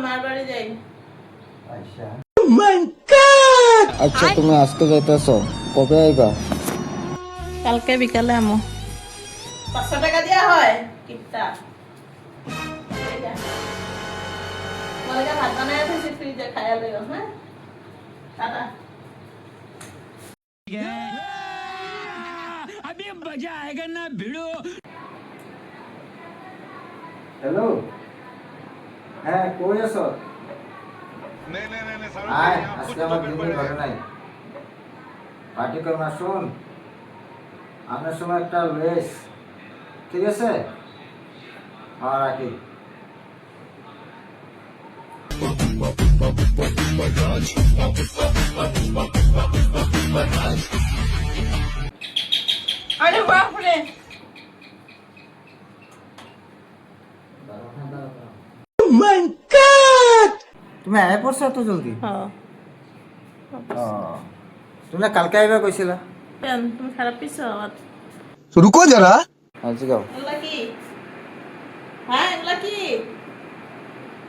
মার বাড়ি যাই। আচ্ছা আচ্ছা তুমি আজকে যাইতেছো, কবে আইবা? কালকে বিকালে আমো। 500 টাকা দিয়া হয় কিপটা। তোমাকে ভাত বানায় আছে ফ্রিজে খাইয়া লইও হ্যাঁ। টাটা। अभी मजा आएगा ना भिड़ो। হ্যালো, হ্যাঁ কই আছো? আয় আজকে আমার দিনই ঘরে নাই, পার্টি করো না। শোন, আমার সময় একটা লেস, ঠিক আছে? হ্যাঁ রাখি। আরে বাপরে। তুমি আয় পড়ছো এত জলদি? হ্যাঁ। তুমি না কালকে আইবা কইছিলা। কেন তুমি খারাপ পিছো আবার? रुको जरा। আজকে গাও। এগুলা কি? হ্যাঁ এগুলা কি?